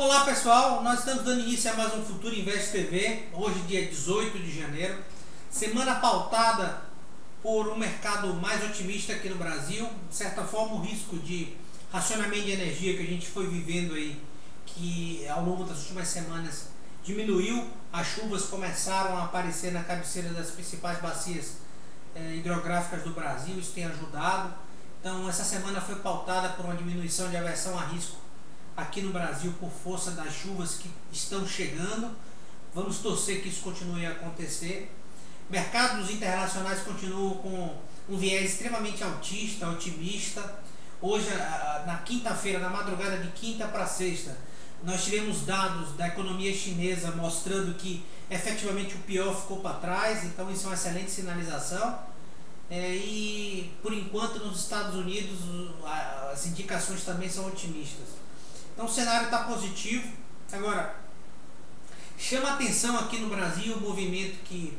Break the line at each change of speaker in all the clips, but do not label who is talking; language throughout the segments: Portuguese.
Olá pessoal, nós estamos dando início a mais um Futuro Invest TV, hoje dia 18 de janeiro, semana pautada por um mercado mais otimista aqui no Brasil, de certa forma o risco de racionamento de energia que a gente foi vivendo aí, que ao longo das últimas semanas diminuiu, as chuvas começaram a aparecer na cabeceira das principais bacias hidrográficas do Brasil, isso tem ajudado. Então essa semana foi pautada por uma diminuição de aversão a risco aqui no Brasil por força das chuvas que estão chegando. Vamos torcer que isso continue a acontecer. Mercados internacionais continuam com um viés extremamente altista, otimista. Hoje, na quinta-feira, na madrugada de quinta para sexta, nós tivemos dados da economia chinesa mostrando que efetivamente o pior ficou para trás, então isso é uma excelente sinalização. E por enquanto nos Estados Unidos as indicações também são otimistas. Então o cenário está positivo. Agora, chama atenção aqui no Brasil o movimento que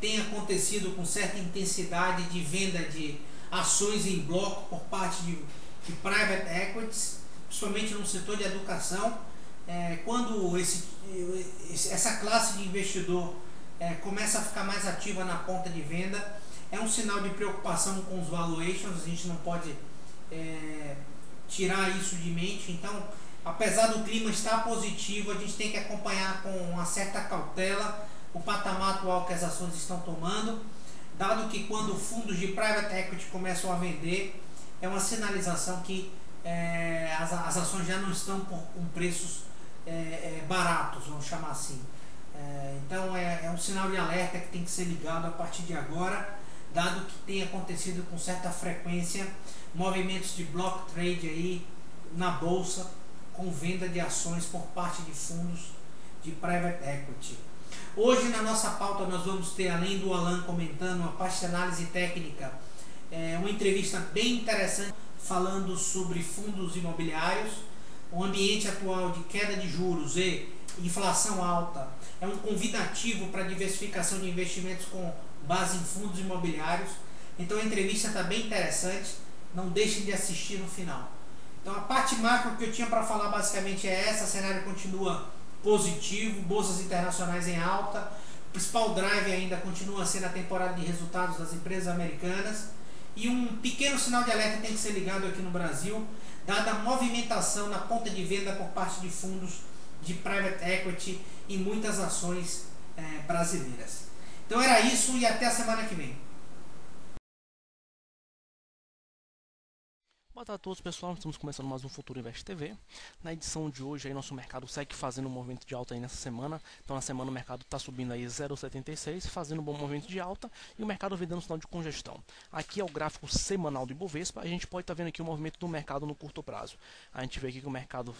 tem acontecido com certa intensidade de venda de ações em bloco por parte de private equities, principalmente no setor de educação. Quando essa classe de investidor começa a ficar mais ativa na ponta de venda, é um sinal de preocupação com os valuations. A gente não pode tirar isso de mente. Então, apesar do clima estar positivo, a gente tem que acompanhar com uma certa cautela o patamar atual que as ações estão tomando, dado que quando fundos de private equity começam a vender, é uma sinalização que as ações já não estão com preços baratos, vamos chamar assim. Então é um sinal de alerta que tem que ser ligado a partir de agora, dado que tem acontecido com certa frequência movimentos de block trade aí na bolsa, com venda de ações por parte de fundos de private equity. Hoje na nossa pauta nós vamos ter, além do Alan comentando a parte de análise técnica, uma entrevista bem interessante falando sobre fundos imobiliários. O ambiente atual de queda de juros e inflação alta é um convidativo para diversificação de investimentos com base em fundos imobiliários. Então a entrevista está bem interessante, não deixem de assistir no final. Então a parte macro que eu tinha para falar basicamente é essa. O cenário continua positivo, bolsas internacionais em alta, o principal drive ainda continua sendo a temporada de resultados das empresas americanas, e um pequeno sinal de alerta tem que ser ligado aqui no Brasil, dada a movimentação na ponta de venda por parte de fundos de private equity e muitas ações brasileiras. Então era isso e até a semana que vem.
Boa tarde a todos, pessoal. Estamos começando mais um Futuro Invest TV. Na edição de hoje, aí, nosso mercado segue fazendo um movimento de alta aí nessa semana. Então, na semana o mercado está subindo aí 0,76, fazendo um bom movimento de alta, e o mercado vem dando sinal de congestão. Aqui é o gráfico semanal do Ibovespa. A gente pode estar vendo aqui o movimento do mercado no curto prazo. A gente vê aqui que o mercado,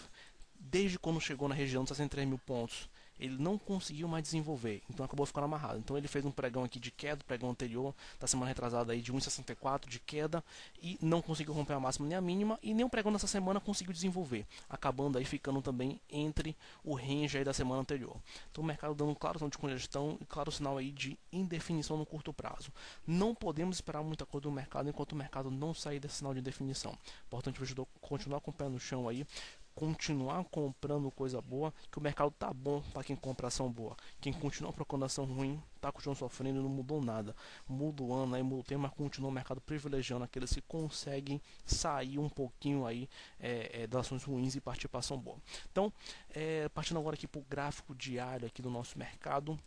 desde quando chegou na região dos 63 mil pontos, ele não conseguiu mais desenvolver, então acabou ficando amarrado. Então ele fez um pregão aqui de queda, pregão anterior da semana retrasada aí de 1,64 de queda, e não conseguiu romper a máxima nem a mínima, e nem o pregão dessa semana conseguiu desenvolver, acabando aí ficando também entre o range aí da semana anterior. Então o mercado dando um claro sinal de congestão e claro sinal aí de indefinição no curto prazo. Não podemos esperar muita coisa do mercado enquanto o mercado não sair desse sinal de indefinição. Importante o investidor continuar com o pé no chão aí, continuar comprando coisa boa, que o mercado tá bom para quem compra ação boa. Quem continua procurando ação ruim, tá continuando sofrendo e não mudou nada. Muda o ano aí, muda o tema, mas continua o mercado privilegiando aqueles que conseguem sair um pouquinho aí das ações ruins e partir para ação boa. Então, partindo agora aqui para o gráfico diário aqui do nosso mercado,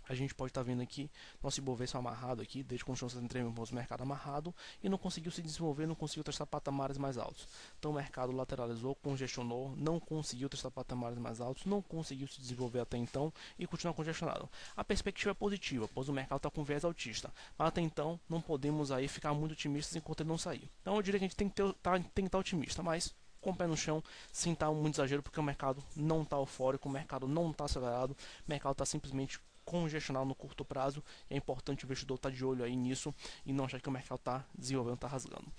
a gente pode estar vendo aqui nosso Ibovespa amarrado aqui, desde quando nós entramos no mercado amarrado, e não conseguiu se desenvolver, não conseguiu testar patamares mais altos. Então o mercado lateralizou, congestionou, não conseguiu testar patamares mais altos, não conseguiu se desenvolver até então e continua congestionado. A perspectiva é positiva, pois o mercado está com viés altista, mas até então não podemos aí ficar muito otimistas enquanto ele não sair. Então eu diria que a gente tem que estar otimista, mas com o pé no chão, sem estar muito exagero, porque o mercado não está eufórico, o mercado não está acelerado, o mercado está simplesmente congestionado no curto prazo, e é importante o investidor estar de olho aí nisso e não achar que o mercado está desenvolvendo, está rasgando.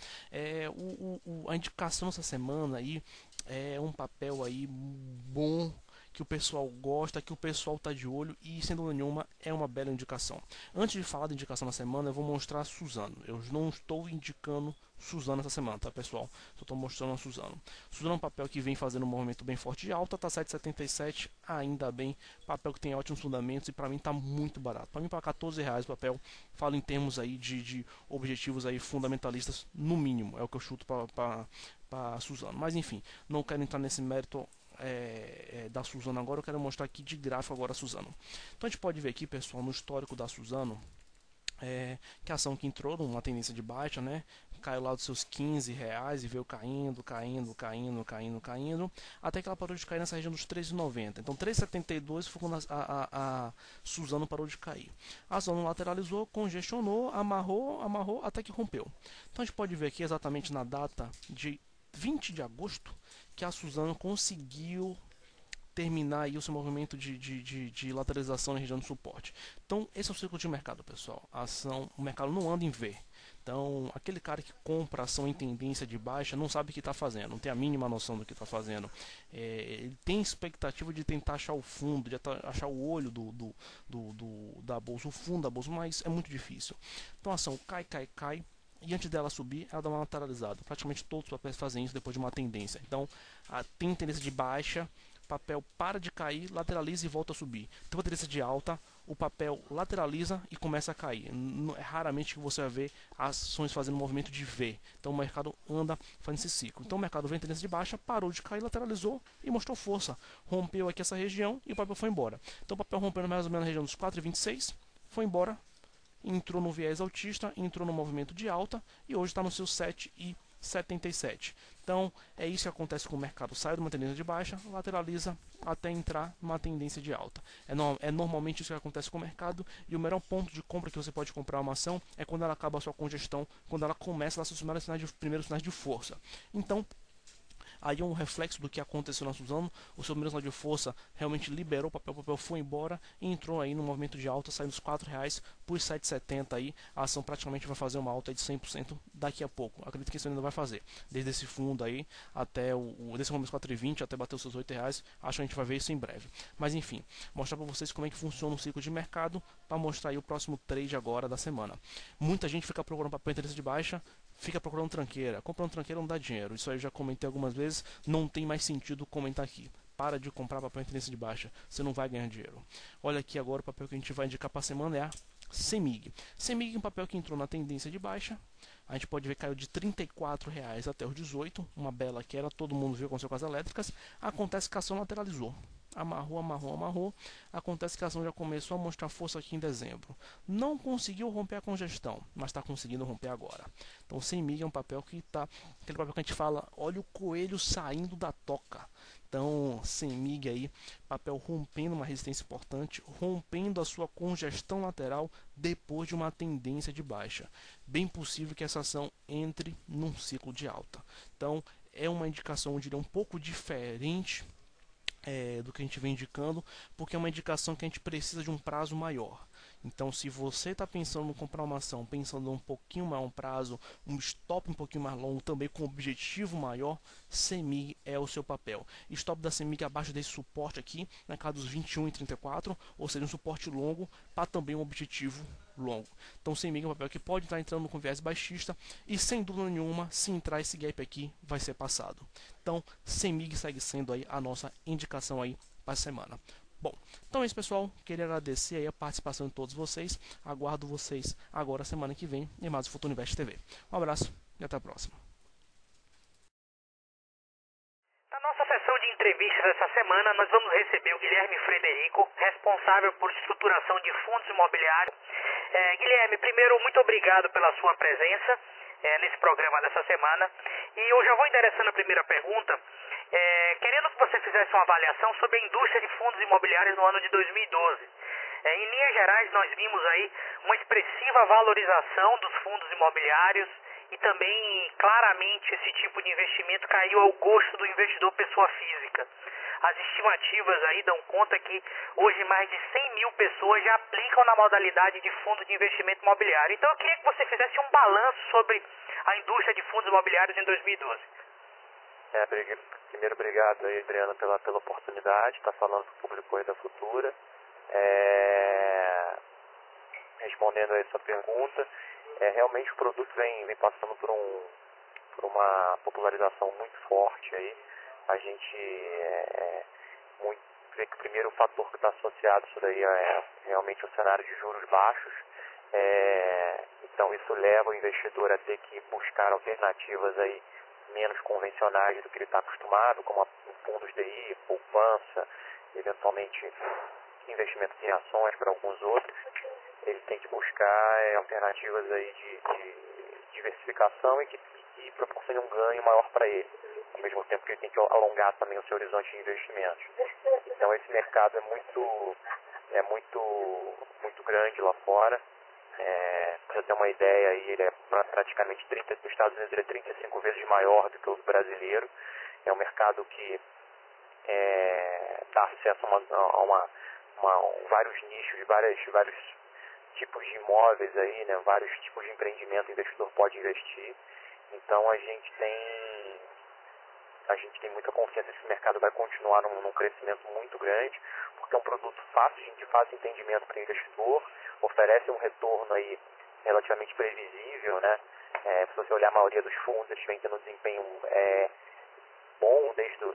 A indicação essa semana aí é um papel aí bom que o pessoal gosta, que o pessoal tá de olho e, sem dúvida nenhuma, é uma bela indicação. Antes de falar da indicação da semana, eu vou mostrar a Suzano. Eu não estou indicando Suzano essa semana, tá, pessoal? Só estou mostrando a Suzano. Suzano é um papel que vem fazendo um movimento bem forte de alta, tá 7,77, ainda bem. Papel que tem ótimos fundamentos e para mim tá muito barato. Para mim, para R$14 o papel, falo em termos aí de objetivos aí fundamentalistas, no mínimo, é o que eu chuto para Suzano. Mas enfim, não quero entrar nesse mérito da Suzano agora, eu quero mostrar aqui de gráfico agora a Suzano. Então a gente pode ver aqui, pessoal, no histórico da Suzano, que a ação que entrou numa tendência de baixa, né? Caiu lá dos seus R$15 e veio caindo, até que ela parou de cair nessa região dos R$3,90. Então R$3,72 foi quando a Suzano parou de cair. A Suzano lateralizou, congestionou, amarrou até que rompeu. Então a gente pode ver aqui exatamente na data de 20 de agosto que a Suzano conseguiu terminar aí o seu movimento de lateralização na região de suporte. Então, esse é o ciclo de mercado, pessoal. O mercado não anda em V. Então, aquele cara que compra ação em tendência de baixa não sabe o que está fazendo, não tem a mínima noção do que está fazendo. Ele tem expectativa de tentar achar o fundo, de achar o olho da bolsa, o fundo da bolsa, mas é muito difícil. Então, a ação cai. E antes dela subir, ela dá uma lateralizada. Praticamente todos os papéis fazem isso depois de uma tendência. Então, tem tendência de baixa, papel para de cair, lateraliza e volta a subir. Tem uma tendência de alta, o papel lateraliza e começa a cair. É raramente que você vai ver ações fazendo um movimento de V. Então o mercado anda fazendo esse ciclo. Então o mercado vem em tendência de baixa, parou de cair, lateralizou e mostrou força. Rompeu aqui essa região e o papel foi embora. Então o papel rompendo mais ou menos na região dos 4,26, foi embora, entrou no viés altista, entrou no movimento de alta e hoje está no seu 7,77. Então é isso que acontece com o mercado. Sai de uma tendência de baixa, lateraliza até entrar numa tendência de alta. É normalmente isso que acontece com o mercado. E o melhor ponto de compra que você pode comprar uma ação é quando ela acaba a sua congestão, quando ela começa a dar seus primeiros sinais de força. Então aí é um reflexo do que aconteceu na Suzano. O seu primeiro sinal de força realmente liberou o papel foi embora e entrou aí no movimento de alta, saindo dos R$4 por 7,70 aí. A ação praticamente vai fazer uma alta de 100% daqui a pouco. Acredito que isso ainda vai fazer. Desde esse fundo aí até desse começo 4,20 até bater os seus R$8. Acho que a gente vai ver isso em breve. Mas enfim, mostrar para vocês como é que funciona o ciclo de mercado, para mostrar aí o próximo trade agora da semana. Muita gente fica procurando papel em tendência de baixa, fica procurando tranqueira. Comprando tranqueira não dá dinheiro. Isso aí eu já comentei algumas vezes. Não tem mais sentido comentar aqui. Para de comprar papel em tendência de baixa. Você não vai ganhar dinheiro. Olha aqui agora o papel que a gente vai indicar para a semana é a CEMIG. CEMIG é um papel que entrou na tendência de baixa. A gente pode ver que caiu de R$34 até os 18. Uma bela queda. Todo mundo viu com suas elétricas. Acontece que a ação lateralizou. Amarrou. Acontece que a ação já começou a mostrar força aqui em dezembro. Não conseguiu romper a congestão, mas está conseguindo romper agora. Então, CEMIG é um papel que está... Aquele papel que a gente fala, olha o coelho saindo da toca. Então, CEMIG aí, papel rompendo uma resistência importante, rompendo a sua congestão lateral depois de uma tendência de baixa. Bem possível que essa ação entre num ciclo de alta. Então, é uma indicação, eu diria, um pouco diferente do que a gente vem indicando, porque é uma indicação que a gente precisa de um prazo maior. Então, se você está pensando em comprar uma ação, pensando um pouquinho mais um prazo, um stop um pouquinho mais longo, também com objetivo maior, CEMIG é o seu papel. Stop da CEMIG abaixo desse suporte aqui, na casa dos 21,34, ou seja, um suporte longo para também um objetivo longo. Então, CEMIG é um papel que pode estar entrando com viés baixista e, sem dúvida nenhuma, se entrar esse gap aqui, vai ser passado. Então, CEMIG segue sendo aí a nossa indicação aí para a semana. Bom, então é isso, pessoal. Queria agradecer aí a participação de todos vocês. Aguardo vocês agora semana que vem em mais o Futuro Invest TV. Um abraço e até a próxima.
Na nossa sessão de entrevistas essa semana, nós vamos receber o Guilherme Frederico, responsável por estruturação de fundos imobiliários. Guilherme, primeiro, muito obrigado pela sua presença nesse programa dessa semana. E eu já vou endereçando a primeira pergunta, querendo que você fizesse uma avaliação sobre a indústria de fundos imobiliários no ano de 2012. Em linhas gerais, nós vimos aí uma expressiva valorização dos fundos imobiliários e também, claramente, esse tipo de investimento caiu ao gosto do investidor pessoa física. As estimativas aí dão conta que hoje mais de 100 mil pessoas já aplicam na modalidade de fundo de investimento imobiliário. Então eu queria que você fizesse um balanço sobre a indústria de fundos imobiliários em 2012.
Primeiro, obrigado aí, Adriano, pela oportunidade, estar falando com o público aí da Futura. Respondendo aí a sua pergunta, realmente o produto vem passando por uma popularização muito forte aí. A gente vê que o primeiro fator que está associado a isso daí é realmente o cenário de juros baixos. Então isso leva o investidor a ter que buscar alternativas aí menos convencionais do que ele está acostumado, como fundos DI, poupança, eventualmente investimentos em ações para alguns outros. Ele tem que buscar alternativas aí de diversificação e que proporcione um ganho maior para ele, ao mesmo tempo que ele tem que alongar também o seu horizonte de investimentos. Então esse mercado é muito grande lá fora. Para você ter uma ideia, aí, ele é praticamente nos Estados Unidos ele é 35 vezes maior do que o brasileiro. É um mercado que dá acesso a vários nichos, vários tipos de imóveis aí, né? Vários tipos de empreendimento o investidor pode investir. Então a gente tem muita confiança que esse mercado vai continuar num crescimento muito grande, porque é um produto de fácil entendimento para o investidor, oferece um retorno aí relativamente previsível, né? Se você olhar a maioria dos fundos, eles vêm tendo um desempenho bom desde o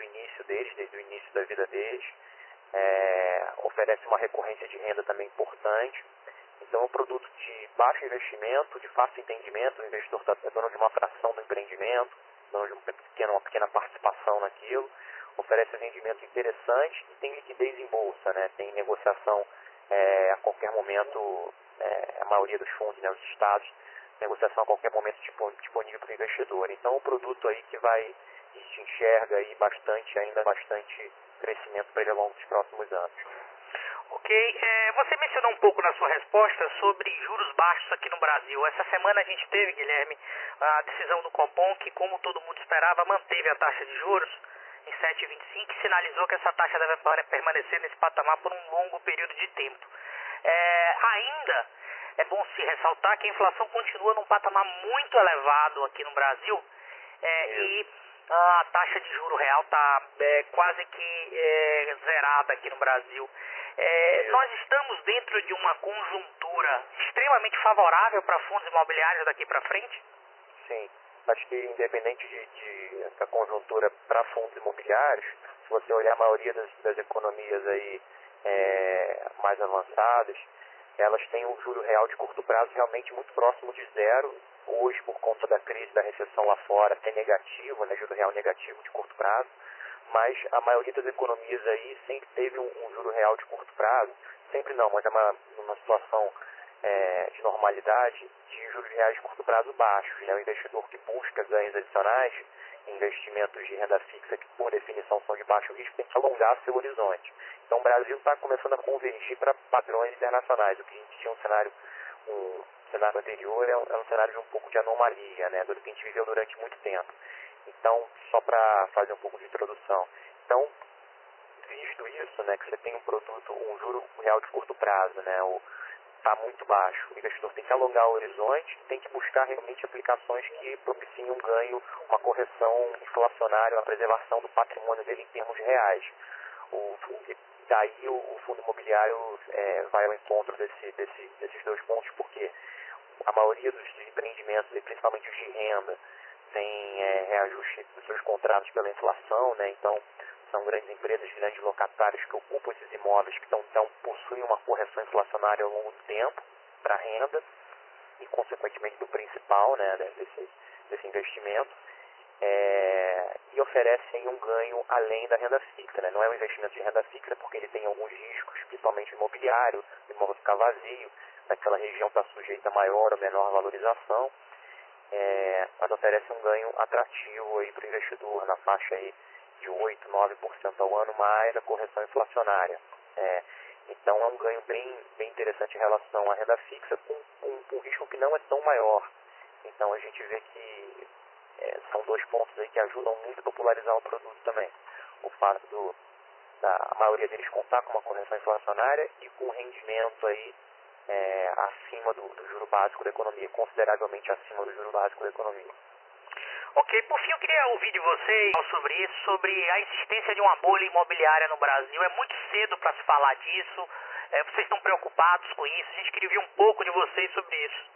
início deles, desde o início da vida deles. Oferece uma recorrência de renda também importante. Então é um produto de baixo investimento, de fácil entendimento, o investidor está dono de uma fração do empreendimento, dono de uma pequena participação naquilo, oferece um rendimento interessante e tem liquidez em bolsa, né? Tem negociação a qualquer momento, a maioria dos fundos, né, os estados, negociação a qualquer momento disponível para o investidor. Então é um produto aí que se enxerga aí bastante crescimento para ele ao longo dos próximos anos.
Ok, você mencionou um pouco na sua resposta sobre juros baixos aqui no Brasil. Essa semana a gente teve, Guilherme, a decisão do Copom que, como todo mundo esperava, manteve a taxa de juros em 7,25 e sinalizou que essa taxa deve permanecer nesse patamar por um longo período de tempo. Ainda é bom se ressaltar que a inflação continua num patamar muito elevado aqui no Brasil e a taxa de juro real está quase que zerada aqui no Brasil. Nós estamos dentro de uma conjuntura extremamente favorável para fundos imobiliários daqui para frente?
Sim, acho que independente da conjuntura para fundos imobiliários, se você olhar a maioria das economias aí mais avançadas, elas têm o juro real de curto prazo realmente muito próximo de zero. Hoje, por conta da crise, da recessão lá fora, é negativo, né, juro real negativo de curto prazo, mas a maioria das economias aí sempre teve um juro real de curto prazo, sempre não, mas é uma situação de normalidade de juros reais de curto prazo baixos, né? O investidor que busca ganhos adicionais, investimentos de renda fixa que por definição são de baixo risco, tem que alongar seu horizonte. Então o Brasil está começando a convergir para padrões internacionais, o que a gente tinha um cenário anterior é um cenário de um pouco de anomalia, né, do que a gente viveu durante muito tempo. Então, só para fazer um pouco de introdução. Então, visto isso, né, que você tem um produto, um juro real de curto prazo, né, está muito baixo, o investidor tem que alongar o horizonte, tem que buscar realmente aplicações que propiciem um ganho, uma correção inflacionária, uma preservação do patrimônio dele em termos reais. Daí o fundo imobiliário vai ao encontro desses dois pontos, porque a maioria dos empreendimentos, e principalmente os de renda, tem reajuste dos seus contratos pela inflação, né? Então são grandes empresas, grandes locatários que ocupam esses imóveis que possuem uma correção inflacionária ao longo do tempo para a renda e consequentemente do principal, né, desse investimento. E oferecem um ganho além da renda fixa, né? Não é um investimento de renda fixa porque ele tem alguns riscos, principalmente imobiliário, o imóvel ficar vazio, naquela região está sujeita a maior ou menor valorização, mas oferece um ganho atrativo aí para o investidor na faixa aí de 8, 9% ao ano, mais a correção inflacionária. Então é um ganho bem interessante em relação à renda fixa, com um risco que não é tão maior. Então a gente vê que são dois pontos aí que ajudam muito a popularizar o produto também. O fato da maioria deles contar com uma correção inflacionária e com um rendimento aí acima do juro básico da economia, consideravelmente acima do juro básico da economia.
Ok, por fim eu queria ouvir de vocês sobre isso, sobre a existência de uma bolha imobiliária no Brasil. É muito cedo para se falar disso, vocês estão preocupados com isso, a gente queria ouvir um pouco de vocês sobre isso.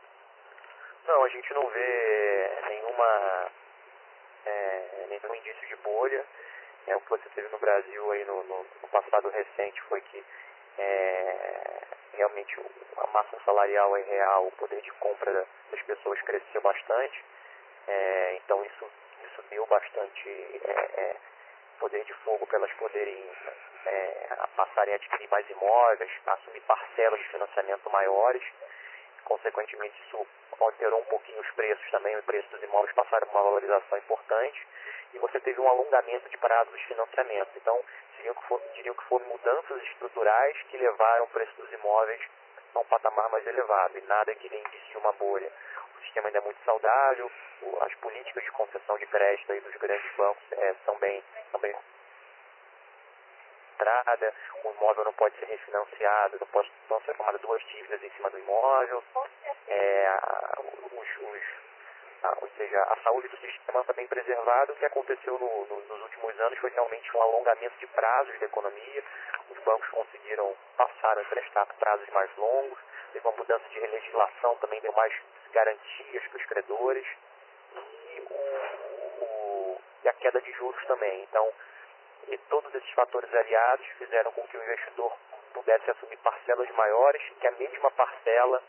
Não, a gente não vê nenhum indício de bolha. O que você teve no Brasil aí no passado recente foi que realmente a massa salarial é real, o poder de compra das pessoas cresceu bastante. Então isso deu bastante poder de fogo para elas poderem passarem a adquirir mais imóveis, assumir parcelas de financiamento maiores. Consequentemente, isso alterou um pouquinho os preços também, o preço dos imóveis passaram por uma valorização importante e você teve um alongamento de prazos de financiamento. Então, diriam que foram mudanças estruturais que levaram o preço dos imóveis a um patamar mais elevado e nada que dê indício de uma bolha. O sistema ainda é muito saudável, as políticas de concessão de crédito aí dos grandes bancos são bem o imóvel não pode ser refinanciado, não ser tomadas duas dívidas em cima do imóvel, ou seja, a saúde do sistema está bem preservada. O que aconteceu nos últimos anos foi realmente um alongamento de prazos da economia, os bancos conseguiram passar a emprestar prazos mais longos, teve uma mudança de legislação, também deu mais garantias para os credores, e a queda de juros também. Então, e todos esses fatores aliados fizeram com que o investidor pudesse assumir parcelas maiores, que a mesma parcela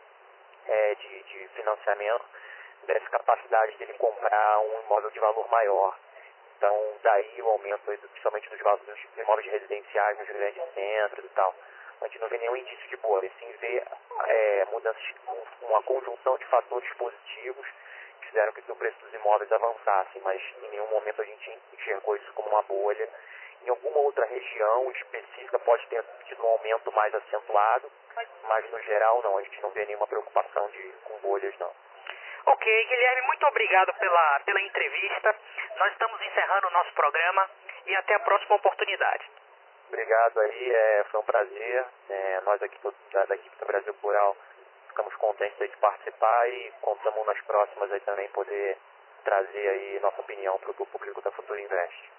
de financiamento desse capacidade de ele comprar um imóvel de valor maior. Então, daí o aumento, principalmente dos imóveis residenciais nos grandes centros e tal. A gente não vê nenhum indício de bolha, e sim vê mudanças, uma conjunção de fatores positivos que fizeram com que o preço dos imóveis avançasse, mas em nenhum momento a gente enxergou isso como uma bolha. Em alguma outra região específica pode ter tido um aumento mais acentuado, mas no geral não, a gente não vê nenhuma preocupação com bolhas não.
Ok, Guilherme, muito obrigado pela entrevista. Nós estamos encerrando o nosso programa e até a próxima oportunidade.
Obrigado aí, foi um prazer. Nós aqui da equipe do Brasil Plural ficamos contentes aí de participar e contamos nas próximas aí também poder trazer aí nossa opinião para o público da Futura Invest.